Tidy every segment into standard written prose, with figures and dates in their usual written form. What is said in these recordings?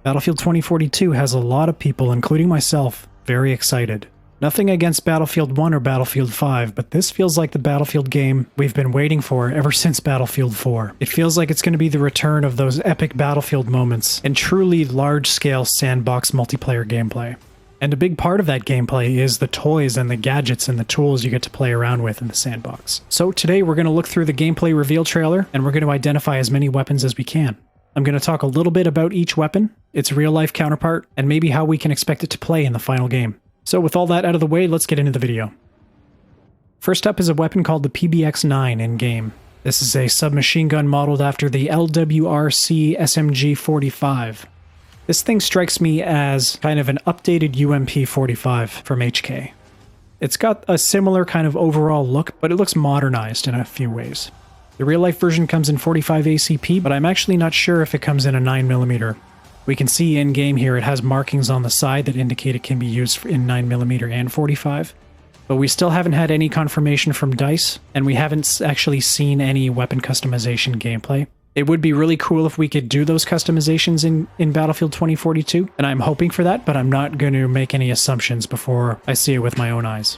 Battlefield 2042 has a lot of people, including myself, very excited. Nothing against Battlefield 1 or Battlefield 5, but this feels like the Battlefield game we've been waiting for ever since Battlefield 4. It feels like it's going to be the return of those epic Battlefield moments and truly large-scale sandbox multiplayer gameplay. And a big part of that gameplay is the toys and the gadgets and the tools you get to play around with in the sandbox. So today we're going to look through the gameplay reveal trailer, and we're going to identify as many weapons as we can. I'm going to talk a little bit about each weapon, its real-life counterpart, and maybe how we can expect it to play in the final game. So with all that out of the way, let's get into the video. First up is a weapon called the PBX-9 in-game. This is a submachine gun modeled after the LWRC SMG 45. This thing strikes me as kind of an updated UMP 45 from HK. It's got a similar kind of overall look, but it looks modernized in a few ways. The real-life version comes in 45 ACP, but I'm actually not sure if it comes in a 9mm. We can see in-game here it has markings on the side that indicate it can be used in 9mm and 45. But we still haven't had any confirmation from DICE, and we haven't actually seen any weapon customization gameplay. It would be really cool if we could do those customizations in Battlefield 2042, and I'm hoping for that, but I'm not going to make any assumptions before I see it with my own eyes.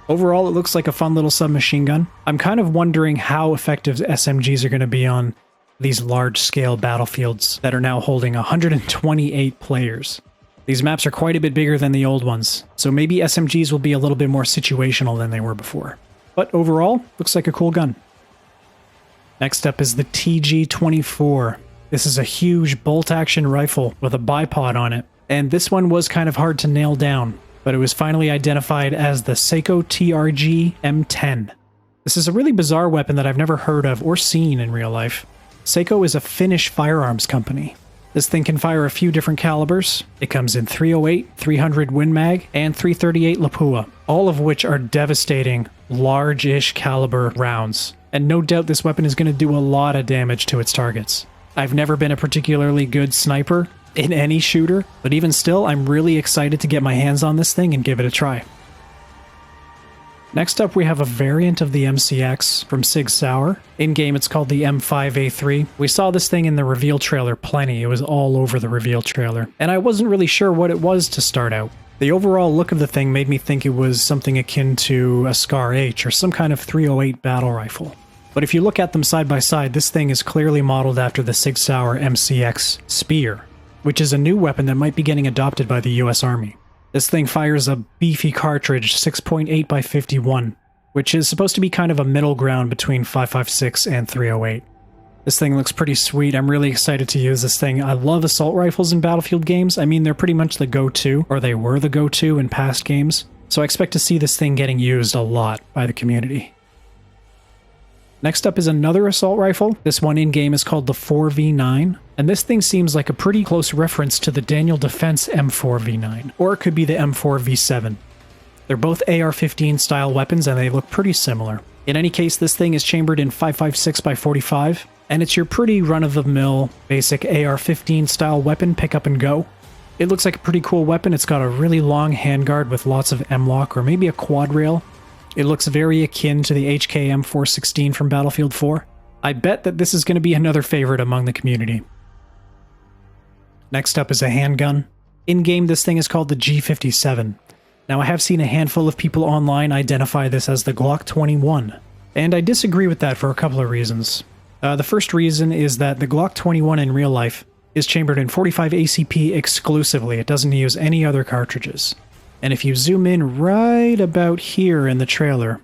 Overall, it looks like a fun little submachine gun. I'm kind of wondering how effective SMGs are going to be on these large-scale battlefields that are now holding 128 players. These maps are quite a bit bigger than the old ones, so maybe SMGs will be a little bit more situational than they were before. But overall, looks like a cool gun. Next up is the TG-24. This is a huge bolt-action rifle with a bipod on it, and this one was kind of hard to nail down, but it was finally identified as the Seiko TRG M10. This is a really bizarre weapon that I've never heard of or seen in real life. Seiko is a Finnish firearms company. This thing can fire a few different calibers. It comes in 308, 300 Win Mag, and 338 Lapua, all of which are devastating, large-ish caliber rounds. And no doubt this weapon is going to do a lot of damage to its targets. I've never been a particularly good sniper in any shooter, but even still, I'm really excited to get my hands on this thing and give it a try. Next up, we have a variant of the MCX from Sig Sauer. In-game, it's called the M5A3. We saw this thing in the reveal trailer plenty. It was all over the reveal trailer. And I wasn't really sure what it was to start out. The overall look of the thing made me think it was something akin to a Scar H or some kind of 308 battle rifle. But if you look at them side by side, this thing is clearly modeled after the Sig Sauer MCX Spear, which is a new weapon that might be getting adopted by the US Army. This thing fires a beefy cartridge 6.8 by 51, which is supposed to be kind of a middle ground between 5.56 and 308. This thing looks pretty sweet. I'm really excited to use this thing. I love assault rifles in Battlefield games. I mean, they're pretty much the go-to, or they were the go-to in past games. So I expect to see this thing getting used a lot by the community. Next up is another assault rifle. This one in-game is called the 4V9, and this thing seems like a pretty close reference to the Daniel Defense M4V9, or it could be the M4V7. They're both AR-15 style weapons and they look pretty similar. In any case, this thing is chambered in 5.56 by 45, and it's your pretty run-of-the-mill basic AR-15 style weapon, pick up and go. It looks like a pretty cool weapon. It's got a really long handguard with lots of M-lock or maybe a quad rail. It looks very akin to the HK M416 from Battlefield 4. I bet that this is going to be another favorite among the community. Next up is a handgun. In-game, this thing is called the G57. Now, I have seen a handful of people online identify this as the Glock 21, and I disagree with that for a couple of reasons. The first reason is that the Glock 21 in real life is chambered in 45 ACP exclusively. It doesn't use any other cartridges. And if you zoom in right about here in the trailer,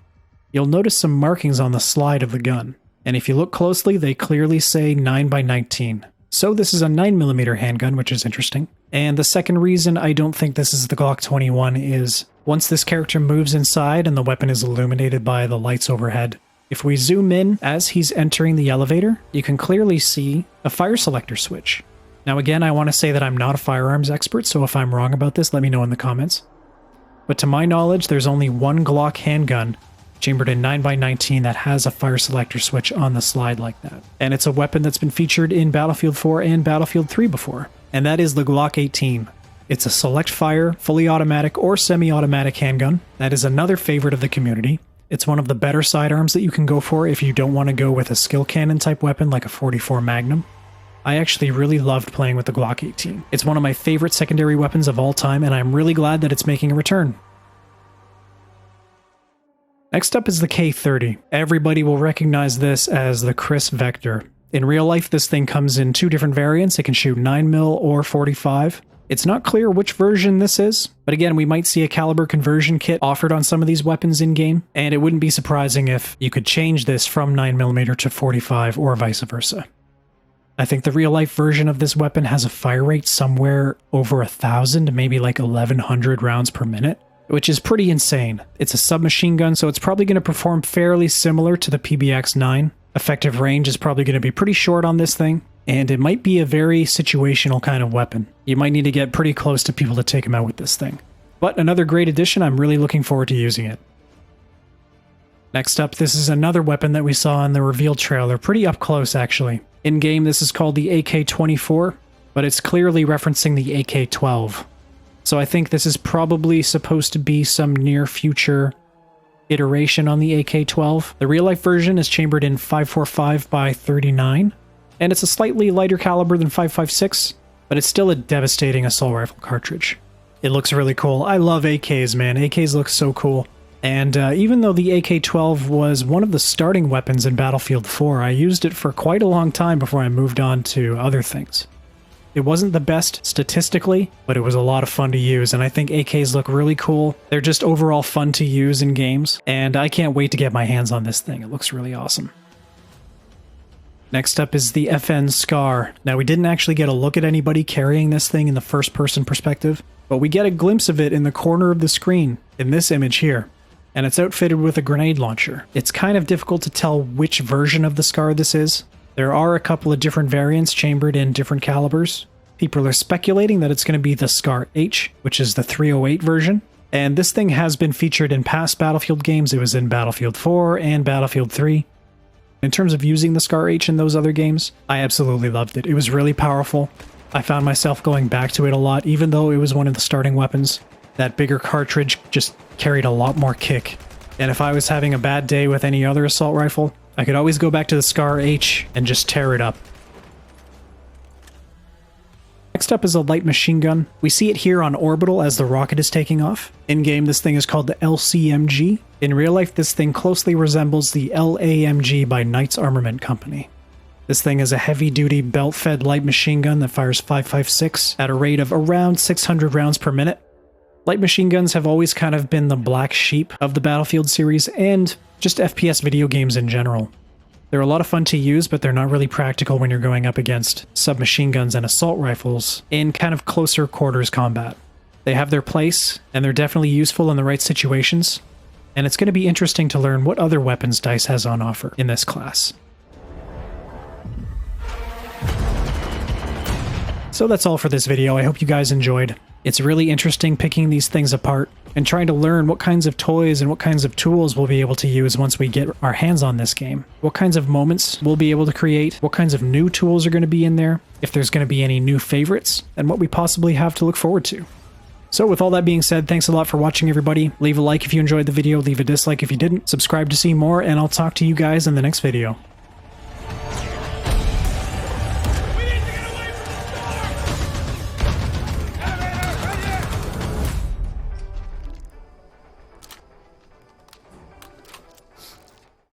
you'll notice some markings on the slide of the gun. And if you look closely, they clearly say 9x19. So this is a 9mm handgun, which is interesting. And the second reason I don't think this is the Glock 21 is once this character moves inside and the weapon is illuminated by the lights overhead, if we zoom in as he's entering the elevator, you can clearly see a fire selector switch. Now again, I want to say that I'm not a firearms expert, so if I'm wrong about this, let me know in the comments. But to my knowledge, there's only one Glock handgun chambered in 9x19 that has a fire selector switch on the slide like that. And it's a weapon that's been featured in Battlefield 4 and Battlefield 3 before. And that is the Glock 18. It's a select fire, fully automatic or semi-automatic handgun. That is another favorite of the community. It's one of the better sidearms that you can go for if you don't want to go with a skill cannon type weapon like a .44 Magnum. I actually really loved playing with the Glock 18. It's one of my favorite secondary weapons of all time, and I'm really glad that it's making a return. Next up is the K30. Everybody will recognize this as the Chris Vector. In real life, this thing comes in 2 different variants. It can shoot 9mm or 45. It's not clear which version this is, but again, we might see a caliber conversion kit offered on some of these weapons in-game, and it wouldn't be surprising if you could change this from 9mm to 45 or vice versa. I think the real-life version of this weapon has a fire rate somewhere over 1,000, maybe like 1,100 rounds per minute, which is pretty insane. It's a submachine gun, so it's probably going to perform fairly similar to the PBX-9. Effective range is probably going to be pretty short on this thing, and it might be a very situational kind of weapon. You might need to get pretty close to people to take them out with this thing. But another great addition, I'm really looking forward to using it. Next up, this is another weapon that we saw in the reveal trailer, pretty up close actually. In-game, this is called the AK-24, but it's clearly referencing the AK-12. So I think this is probably supposed to be some near future iteration on the AK-12. The real-life version is chambered in 545 by 39, and it's a slightly lighter caliber than 556, but it's still a devastating assault rifle cartridge. It looks really cool. I love AKs, man. AKs look so cool. And even though the AK-12 was one of the starting weapons in Battlefield 4, I used it for quite a long time before I moved on to other things. It wasn't the best statistically, but it was a lot of fun to use, and I think AKs look really cool. They're just overall fun to use in games, and I can't wait to get my hands on this thing. It looks really awesome. Next up is the FN SCAR. Now, we didn't actually get a look at anybody carrying this thing in the first-person perspective, but we get a glimpse of it in the corner of the screen, in this image here, and it's outfitted with a grenade launcher. It's kind of difficult to tell which version of the SCAR this is. There are a couple of different variants chambered in different calibers. People are speculating that it's going to be the SCAR H, which is the 308 version. And this thing has been featured in past Battlefield games. It was in Battlefield 4 and Battlefield 3. In terms of using the SCAR H in those other games, I absolutely loved it. It was really powerful. I found myself going back to it a lot, even though it was one of the starting weapons. That bigger cartridge just carried a lot more kick. And if I was having a bad day with any other assault rifle, I could always go back to the SCAR H and just tear it up. Next up is a light machine gun. We see it here on orbital as the rocket is taking off. In-game, this thing is called the LCMG. In real life, this thing closely resembles the LAMG by Knights Armament Company. This thing is a heavy-duty belt-fed light machine gun that fires 5.56 at a rate of around 600 rounds per minute. Light machine guns have always kind of been the black sheep of the Battlefield series and just FPS video games in general. They're a lot of fun to use, but they're not really practical when you're going up against submachine guns and assault rifles in kind of closer quarters combat. They have their place, and they're definitely useful in the right situations, and it's going to be interesting to learn what other weapons DICE has on offer in this class. So that's all for this video. I hope you guys enjoyed. It's really interesting picking these things apart and trying to learn what kinds of toys and what kinds of tools we'll be able to use once we get our hands on this game. What kinds of moments we'll be able to create, what kinds of new tools are going to be in there, if there's going to be any new favorites, and what we possibly have to look forward to. So with all that being said, thanks a lot for watching, everybody. Leave a like if you enjoyed the video, leave a dislike if you didn't, subscribe to see more, and I'll talk to you guys in the next video.